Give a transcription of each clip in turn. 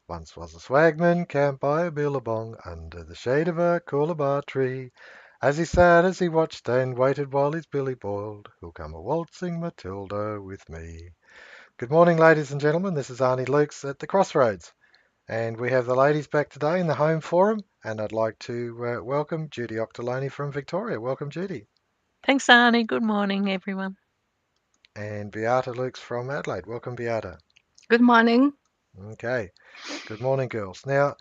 Once was a swagman camped by a billabong under the shade of a coolabah tree. As he sat, as he watched and waited while his billy boiled, who'll come a waltzing Matilda with me? Good morning, ladies and gentlemen. This is Arnie Lukes at the Crossroads, and we have the ladies back today in the home forum. And I'd like to welcome Judith Auchterlonie from Victoria. Welcome, Judy. Thanks, Arnie. Good morning, everyone. And Beata Lukes from Adelaide. Welcome, Beata. Good morning. Okay. Good morning, girls. Now,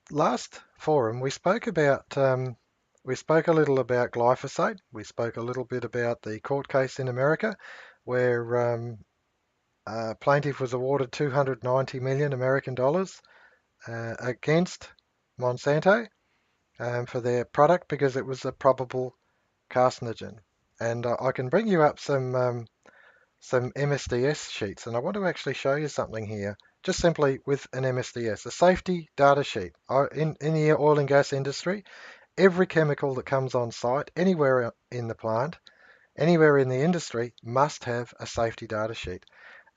last forum we spoke a little about glyphosate. We spoke a little bit about the court case in America, where plaintiff was awarded 290 million American dollars against Monsanto for their product because it was a probable carcinogen. And I can bring you up some MSDS sheets, and I want to actually show you something here, just simply with an MSDS, a safety data sheet. In the oil and gas industry, every chemical that comes on site, anywhere in the plant, anywhere in the industry, must have a safety data sheet.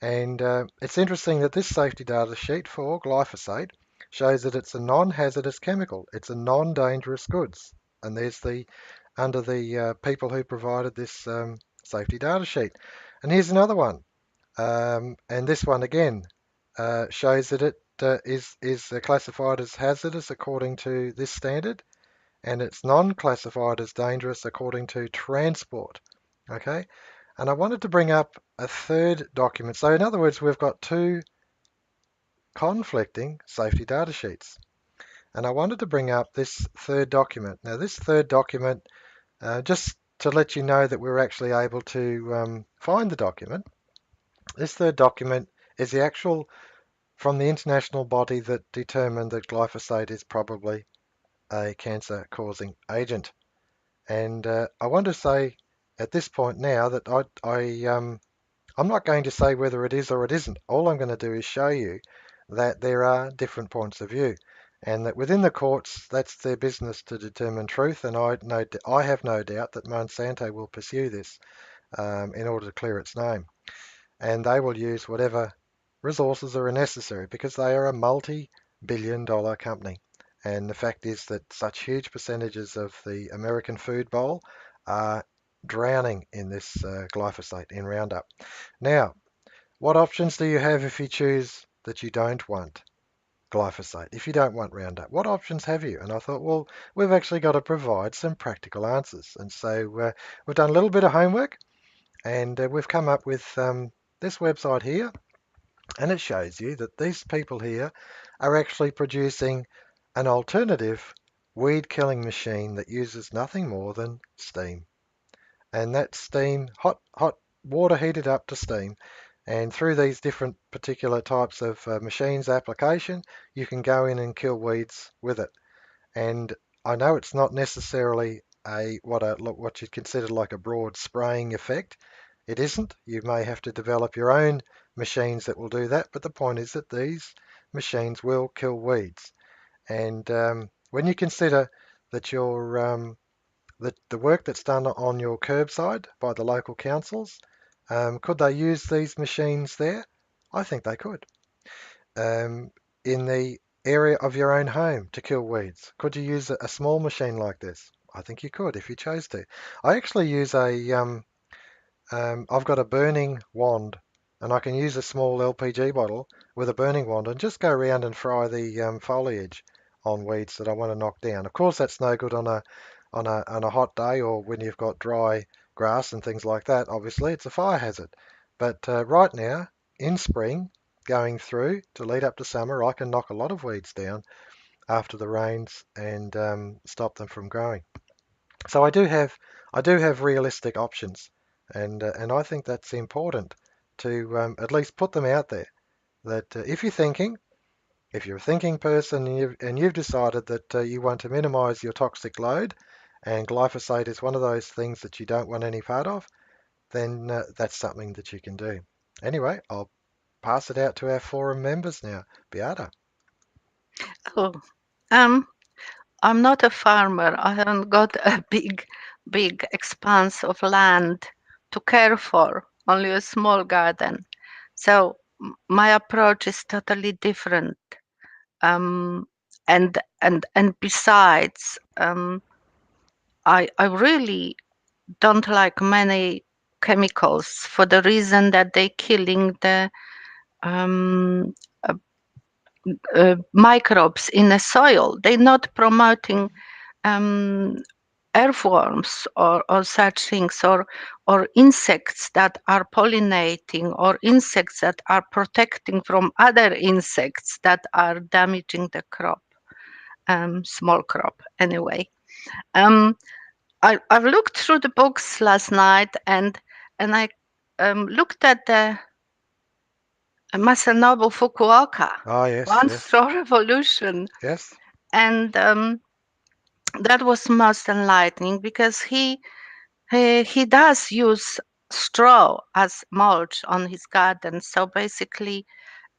And it's interesting that this safety data sheet for glyphosate shows that it's a non-hazardous chemical. It's a non-dangerous goods. And there's the under the people who provided this safety data sheet. And here's another one. And this one again shows that it is classified as hazardous according to this standard, and it's non-classified as dangerous according to transport. Okay, and I wanted to bring up a third document. So in other words, we've got two conflicting safety data sheets. And I wanted to bring up this third document. Now, this third document, just to let you know that we're actually able to find the document, this third document is the actual from the international body that determined that glyphosate is probably a cancer-causing agent. And I want to say at this point now that I'm not going to say whether it is or it isn't. All I'm going to do is show you that there are different points of view, and that within the courts, that's their business to determine truth. And I have no doubt that Monsanto will pursue this in order to clear its name, and they will use whatever resources are necessary because they are a multi-billion-dollar company. And the fact is that such huge percentages of the American food bowl are drowning in this glyphosate in Roundup. Now, what options do you have if you choose that you don't want glyphosate, if you don't want Roundup? What options have you? And I thought, well, we've actually got to provide some practical answers. And so we've done a little bit of homework, and we've come up with this website here, and it shows you that these people here are actually producing an alternative weed killing machine that uses nothing more than steam. And that steam, hot water heated up to steam, and through these different particular types of machines application, you can go in and kill weeds with it. And I know it's not necessarily what you'd consider like a broad spraying effect. It isn't. You may have to develop your own machines that will do that, but the point is that these machines will kill weeds. And when you consider that that the work that's done on your curbside by the local councils, could they use these machines there? I think they could. In the area of your own home to kill weeds, could you use a small machine like this? I think you could if you chose to. I actually use I've got a burning wand, and I can use a small LPG bottle with a burning wand and just go around and fry the foliage on weeds that I want to knock down. Of course, that's no good on a hot day or when you've got dry grass and things like that. Obviously, it's a fire hazard. But right now, in spring, going through to lead up to summer, I can knock a lot of weeds down after the rains and stop them from growing. So I do have realistic options, and I think that's important to at least put them out there. That if you're a thinking person and you've decided that you want to minimise your toxic load, and glyphosate is one of those things that you don't want any part of, then that's something that you can do. Anyway, I'll pass it out to our forum members now. Beata. Oh, um, I'm not a farmer. I haven't got a big expanse of land to care for, only a small garden. So my approach is totally different. And besides, I really don't like many chemicals for the reason that they're killing the um, uh, microbes in the soil. They're not promoting um, earthworms or such things, or insects that are pollinating, or insects that are protecting from other insects that are damaging the crop, small crop anyway. Um, I've looked through the books last night, and I looked at the Masanobu Fukuoka, Oh, yes, One yes, Straw Revolution, yes. and that was most enlightening because he does use straw as mulch on his garden. So basically,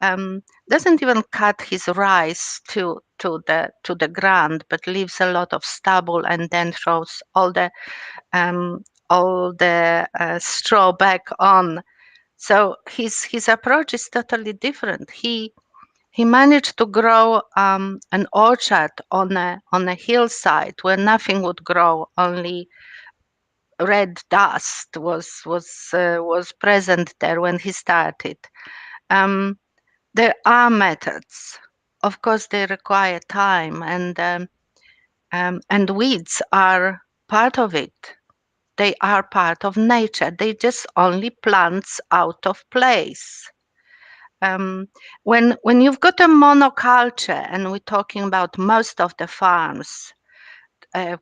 doesn't even cut his rice to the ground, but leaves a lot of stubble and then throws um, all the straw back on. So his approach is totally different. He managed to grow an orchard on a hillside where nothing would grow, only red dust was present there when he started. Um, there are methods. Of course, they require time, and weeds are part of it. They are part of nature. They just only plants out of place. Um, when you've got a monoculture, and we're talking about most of the farms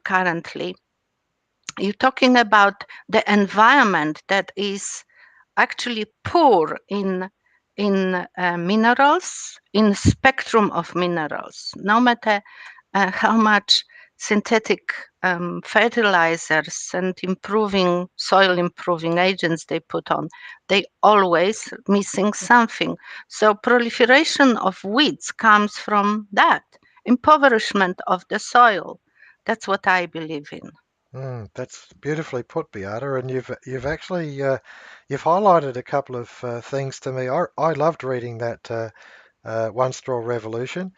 currently, you're talking about the environment that is actually poor in minerals, in spectrum of minerals. No matter how much synthetic fertilizers and improving soil improving agents they put on, they always missing something. So proliferation of weeds comes from that impoverishment of the soil. That's what I believe in. That's beautifully put, Beata, and you've actually you've highlighted a couple of things to me. I loved reading that One Straw Revolution,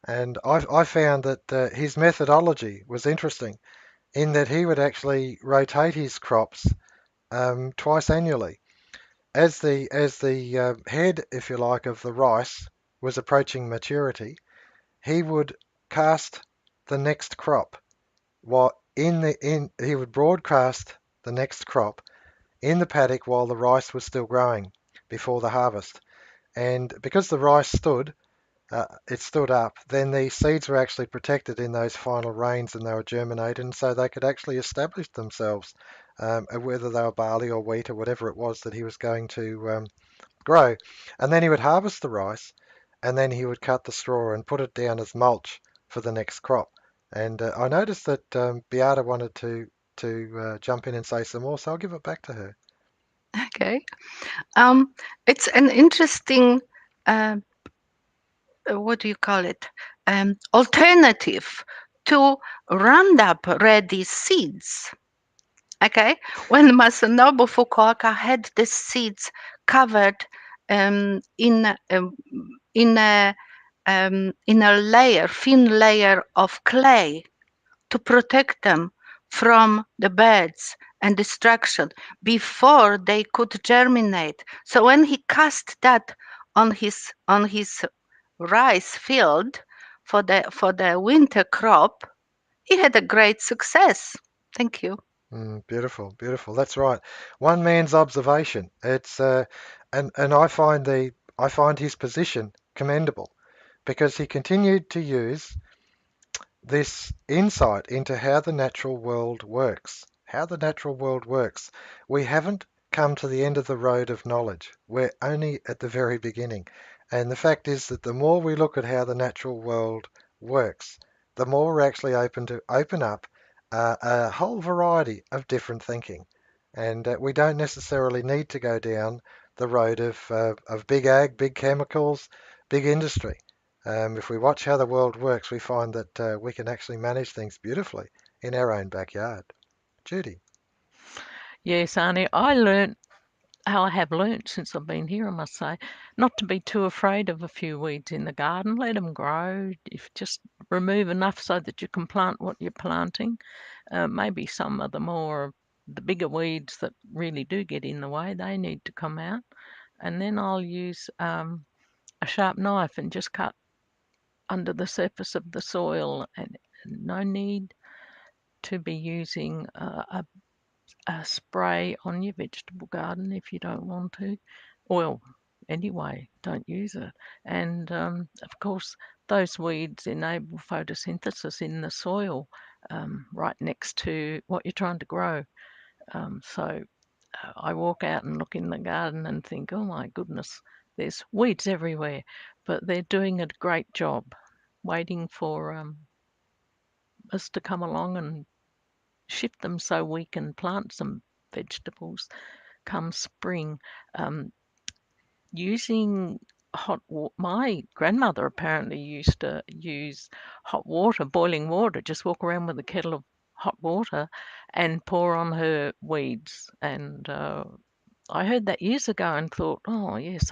and I found that his methodology was interesting in that he would actually rotate his crops twice annually. As the head, if you like, of the rice was approaching maturity, he would cast the next crop. What in the in He would broadcast the next crop in the paddock while the rice was still growing before the harvest. And because the rice it stood up, then the seeds were actually protected in those final rains and they were germinated, and so they could actually establish themselves, whether they were barley or wheat or whatever it was that he was going to grow. And then he would harvest the rice, and then he would cut the straw and put it down as mulch for the next crop. And I noticed that Beata wanted to jump in and say some more, so I'll give it back to her. Okay. It's an interesting, uh, what do you call it? Alternative to Roundup ready seeds. Okay. When Masanobu Fukuoka had the seeds covered um, in um, in a in a layer, thin layer of clay to protect them from the birds and destruction before they could germinate. So when he cast that on his rice field for the winter crop, he had a great success. Thank you. Beautiful, beautiful. That's right. One man's observation. And I find his position commendable because he continued to use this insight into how the natural world works. How the natural world works. We haven't come to the end of the road of knowledge. We're only at the very beginning. And the fact is that the more we look at how the natural world works, the more we're actually open up a whole variety of different thinking. And we don't necessarily need to go down the road of big ag, big chemicals, big industry. If we watch how the world works, we find that we can actually manage things beautifully in our own backyard. Judy. Yes, Arnie, I learned I have learnt since I've been here, I must say, not to be too afraid of a few weeds in the garden. Let them grow. If just remove enough so that you can plant what you're planting. Maybe some of the bigger weeds that really do get in the way, they need to come out. And then I'll use a sharp knife and just cut under the surface of the soil. And no need to be using a spray on your vegetable garden if you don't want to. Well, anyway, don't use it. And of course, those weeds enable photosynthesis in the soil right next to what you're trying to grow. So I walk out and look in the garden and think, oh my goodness, there's weeds everywhere, but they're doing a great job waiting for us to come along and shift them so we can plant some vegetables come spring. Um, Using hot water, my grandmother apparently used to use hot water, boiling water, just walk around with a kettle of hot water and pour on her weeds. And I heard that years ago and thought, oh yes,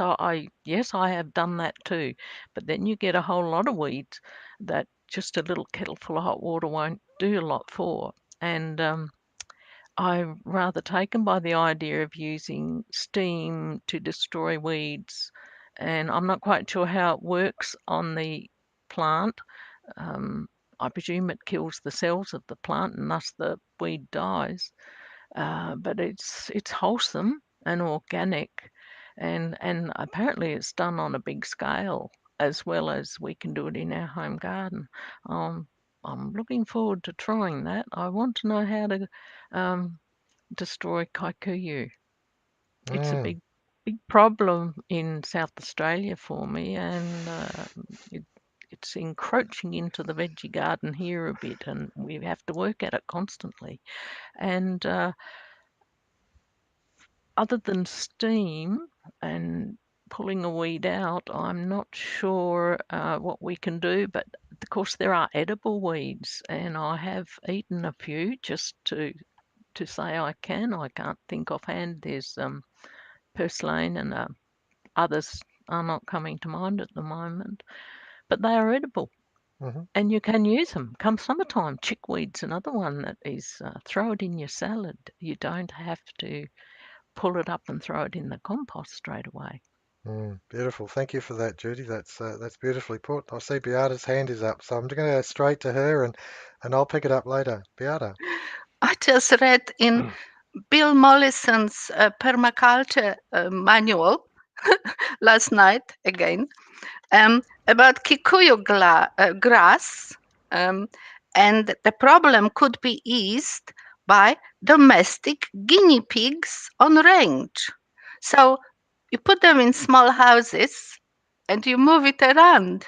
yes, I have done that too. But then you get a whole lot of weeds that just a little kettle full of hot water won't do a lot for. And I'm rather taken by the idea of using steam to destroy weeds, and I'm not quite sure how it works on the plant. Um, I presume it kills the cells of the plant and thus the weed dies. But it's wholesome and organic, and apparently it's done on a big scale as well as we can do it in our home garden. Um, I'm looking forward to trying that. I want to know how to um, destroy kikuyu. It's a Mm, big problem in South Australia for me, and it, it's encroaching into the veggie garden here a bit, and we have to work at it constantly. And other than steam and pulling a weed out, I'm not sure what we can do. But of course, there are edible weeds, and I have eaten a few just to say I can. I can't think offhand. There's purslane and others are not coming to mind at the moment, but they are edible. hmm And you can use them come summertime. Chickweed's another one that is throw it in your salad. You don't have to pull it up and throw it in the compost straight away. Beautiful. Thank you for that, Judy. That's beautifully put. I see Beata's hand is up, so I'm going to go straight to her and I'll pick it up later. Beata. I just read in Bill Mollison's Permaculture manual last night again about Kikuyu grass, um, and the problem could be eased by domestic guinea pigs on range. So you put them in small houses and you move it around,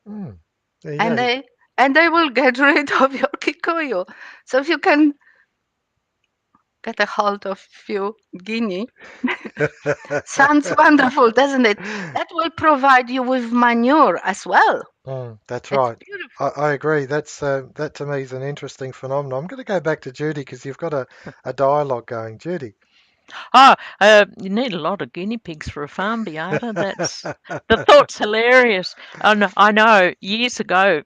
Mm, there and you they will get rid of your Kikuyu. So if you can get a hold of few guinea, sounds wonderful, doesn't it? go. That will provide you with manure as well. That's It's right. beautiful. I agree. That to me is an interesting phenomenon. I'm going to go back to Judy because you've got a dialogue going. Judy. Oh, you need a lot of guinea pigs for a farm, Beata. That's the thought's hilarious. I know. Years ago,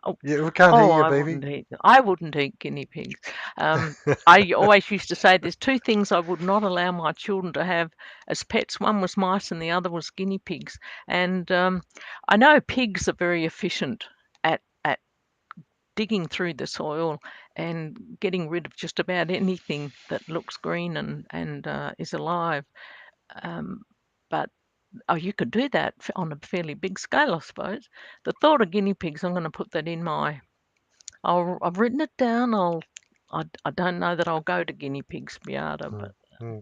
oh, Yeah, we can't hear oh, you, baby. I wouldn't eat guinea pigs. Um, I always used to say there's two things I would not allow my children to have as pets. One was mice, and the other was guinea pigs. And I know pigs are very efficient at digging through the soil and getting rid of just about anything that looks green and is alive. Um, but you could do that on a fairly big scale, I suppose. The thought of guinea pigs, I'm going to put that in my. I've written it down. I don't know that I'll go to guinea pigs, Beata, but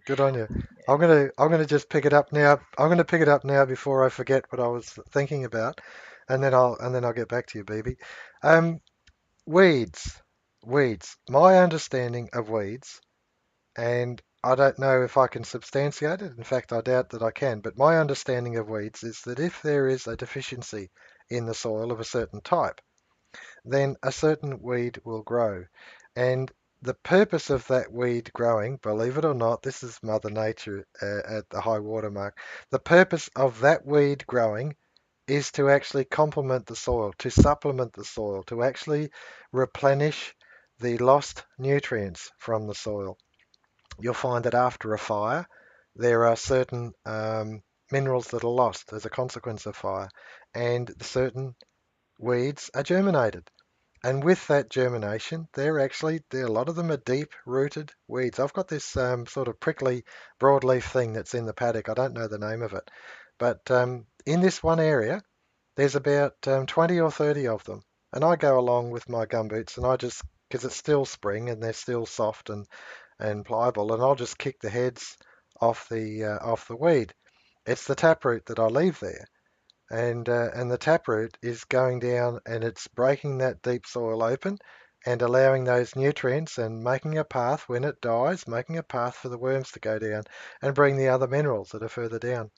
Good on you. I'm gonna just pick it up now. I'm gonna pick it up now before I forget what I was thinking about, and then I'll get back to you, baby. Um, weeds, weeds. My understanding of weeds, and I don't know if I can substantiate it. In fact, I doubt that I can. But my understanding of weeds is that if there is a deficiency in the soil of a certain type, then a certain weed will grow. And the purpose of that weed growing, believe it or not, this is Mother Nature at the high water mark. The purpose of that weed growing is to actually complement the soil, to supplement the soil, to actually replenish the lost nutrients from the soil. You'll find that after a fire, there are certain minerals that are lost as a consequence of fire, and certain weeds are germinated. And with that germination, a lot of them are deep-rooted weeds. I've got this sort of prickly broadleaf thing that's in the paddock. I don't know the name of it, but in this one area, there's about 20 or 30 of them. And I go along with my gumboots, and because it's still spring and they're still soft and pliable, and I'll just kick the heads off the weed. It's the taproot that I leave there, and the taproot is going down and it's breaking that deep soil open and allowing those nutrients and making a path when it dies, making a path for the worms to go down and bring the other minerals that are further down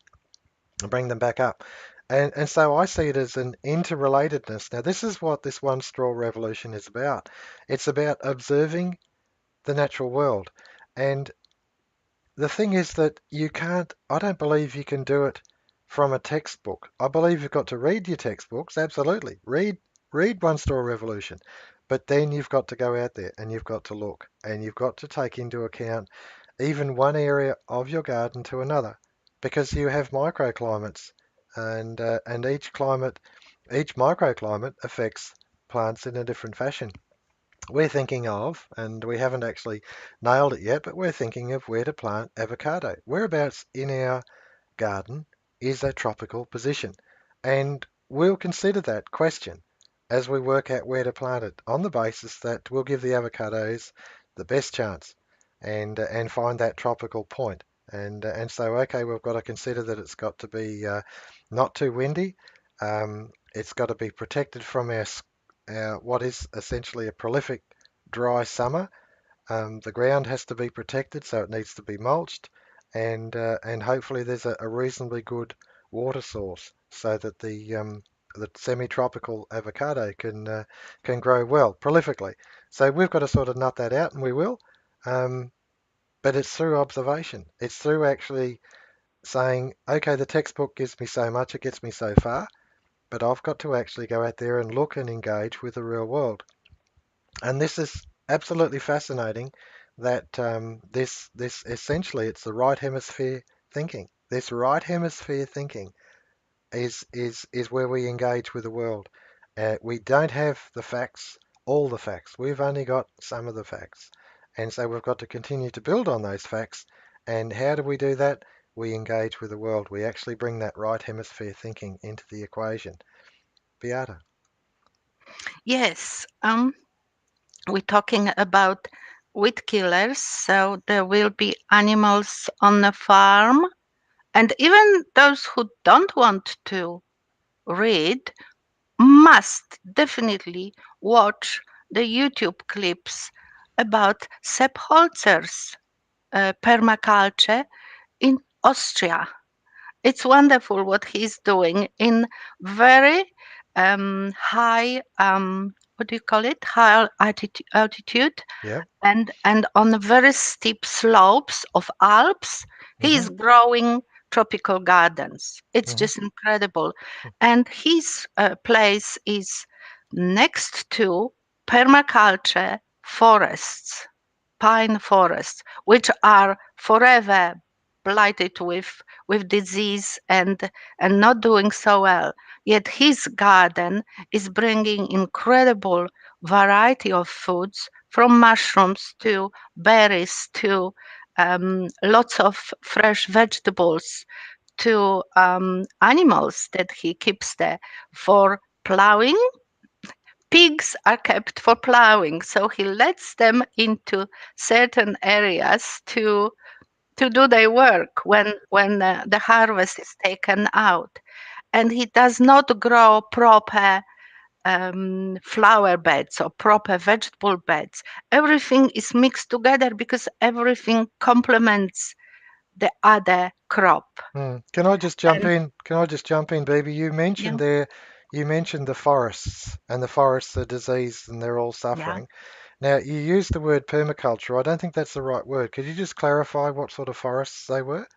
and bring them back up. And so I see it as an interrelatedness. Now, this is what this one straw revolution is about. It's about observing the natural world. And the thing is that I don't believe you can do it from a textbook. I believe you've got to read your textbooks, absolutely. Read One Straw Revolution. But then you've got to go out there and you've got to look and you've got to take into account even one area of your garden to another because you have microclimates and each microclimate affects plants in a different fashion. We're thinking of, and we haven't actually nailed it yet, but we're thinking of where to plant avocado. Whereabouts in our garden is a tropical position? And we'll consider that question as we work out where to plant it on the basis that we'll give the avocados the best chance and find that tropical point. And so, okay, we've got to consider that it's got to be not too windy. It's got to be protected from our what is essentially a prolific dry summer. The ground has to be protected, so it needs to be mulched, and hopefully there's a reasonably good water source so that the semi-tropical avocado can grow well prolifically. So we've got to sort of nut that out, and we will. Um, but it's through observation. It's through actually saying, okay, the textbook gives me so much, it gets me so far, but I've got to actually go out there and look and engage with the real world. And this is absolutely fascinating that this essentially it's the right hemisphere thinking. This right hemisphere thinking is where we engage with the world. We don't have the facts, all the facts. We've only got some of the facts. And so we've got to continue to build on those facts. And how do we do that? We engage with the world. We actually bring that right hemisphere thinking into the equation. Beata. Yes, we're talking about weed killers, so there will be animals on the farm, and even those who don't want to read must definitely watch the YouTube clips about Sepp Holzer's permaculture in Austria. It's wonderful what he's doing in very high, what do you call it? High altitude Yeah. and on very steep slopes of Alps, he hmm is growing tropical gardens. It's hmm just incredible. And his place is next to permaculture forests, pine forests, which are forever blighted with disease and not doing so well. Yet his garden is bringing incredible variety of foods from mushrooms to berries to lots of fresh vegetables to animals that he keeps there for plowing. Pigs are kept for plowing, so he lets them into certain areas to do their work when the harvest is taken out. And he does not grow proper flower beds or proper vegetable beds. Everything is mixed together because everything complements the other crop. Can I just jump And in? Can I just jump in, baby? yeah, You mentioned the forests, and the forests are diseased and they're all yeah, suffering. Now, you used the word permaculture. I don't think that's the right word. Could you just clarify what sort of forests they were?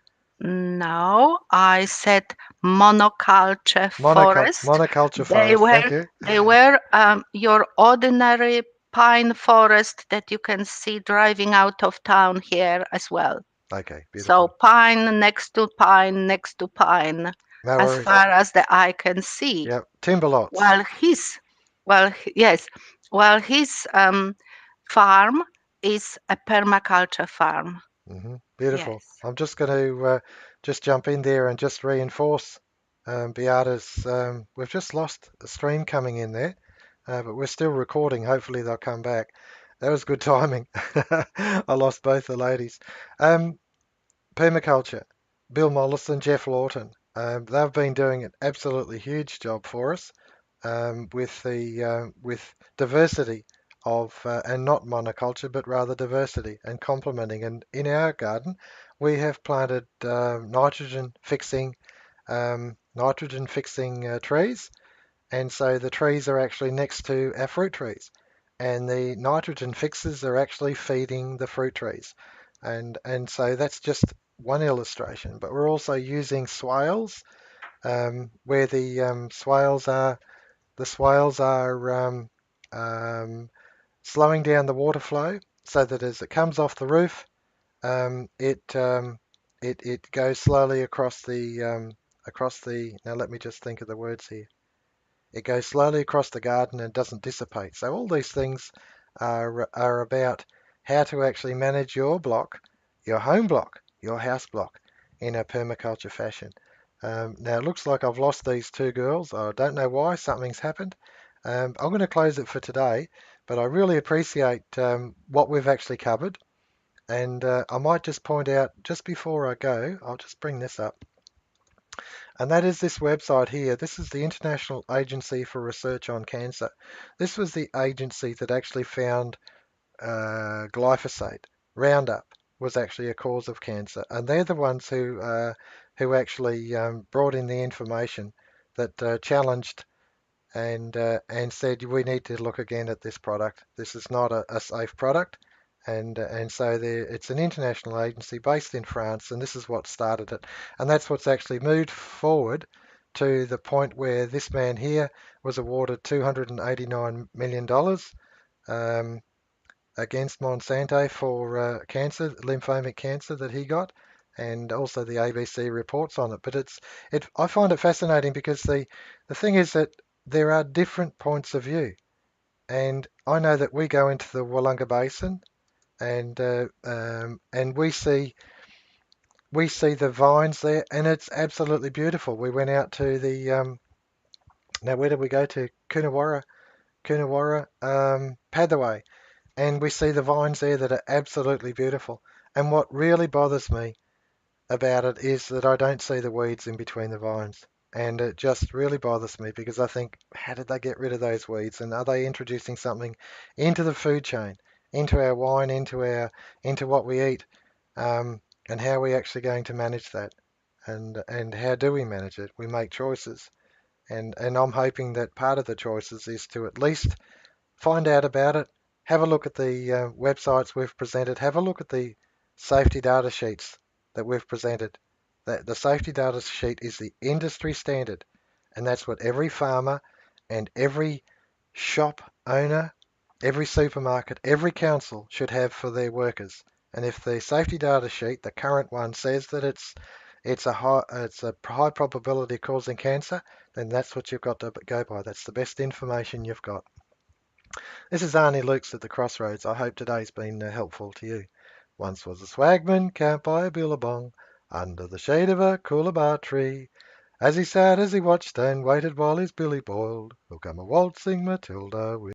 No, I said monoculture forest. Monoculture They forest. were Thank you. your ordinary pine forest that you can see driving out of town here as well. Okay, So beautiful. pine next to pine next to pine, No as worries. far as the eye can see. Yep, timber lots. While his farm is a permaculture farm. Beautiful. Yes. I'm just going to just jump in there and just reinforce Beata's. We've just lost a stream coming in there, but we're still recording. Hopefully they'll come back. That was good timing. I lost both the ladies. Um, Permaculture, Bill Mollison, Jeff Lawton. They've been doing an absolutely huge job for us with diversity of and not monoculture, but rather diversity and complementing. And in our garden, we have planted nitrogen fixing trees, and so the trees are actually next to our fruit trees, and the nitrogen fixers are actually feeding the fruit trees, and so that's just one illustration. But we're also using swales where the swales are slowing down the water flow so that as it comes off the roof, um, it, um, it goes slowly across the. Now let me just think of the words here. It goes slowly across the garden and doesn't dissipate. So all these things are about how to actually manage your block, your home block, your house block in a permaculture fashion. Now it looks like I've lost these two girls. I don't know why. Something's happened. I'm going to close it for today, but I really appreciate what we've actually covered. And I might just point out just before I go, I'll just bring this up. And that is this website here. This is the International Agency for Research on Cancer. This was the agency that actually found glyphosate. Roundup was actually a cause of cancer, and they're the ones who actually brought in the information that challenged and said we need to look again at this product. This is not a safe product, and so it's an international agency based in France, and this is what started it, and that's what's actually moved forward to the point where this man here was awarded $289 million against Monsanto for cancer, lymphomic cancer that he got, and also the ABC reports on it. But I find it fascinating because the thing is that there are different points of view, and I know that we go into the Wollonga Basin and we see the vines there, and it's absolutely beautiful. We went out to the now where did we go to? Coonawarra, Pathway, and we see the vines there that are absolutely beautiful. And what really bothers me about it is that I don't see the weeds in between the vines. And it just really bothers me because I think, how did they get rid of those weeds? And are they introducing something into the food chain, into our wine, into what we eat? And how are we actually going to manage that? And how do we manage it? We make choices. And I'm hoping that part of the choices is to at least find out about it, have a look at the websites we've presented, have a look at the safety data sheets that we've presented. The safety data sheet is the industry standard, and that's what every farmer and every shop owner, every supermarket, every council should have for their workers. And if the safety data sheet, the current one, says that it's a high probability of causing cancer, then that's what you've got to go by. That's the best information you've got. This is Arnie Lukes at the Crossroads. I hope today's been helpful to you. Once was a swagman camped by a billabong under the shade of a coolabah tree. As he sat, as he watched and waited while his billy boiled, will come a waltzing Matilda with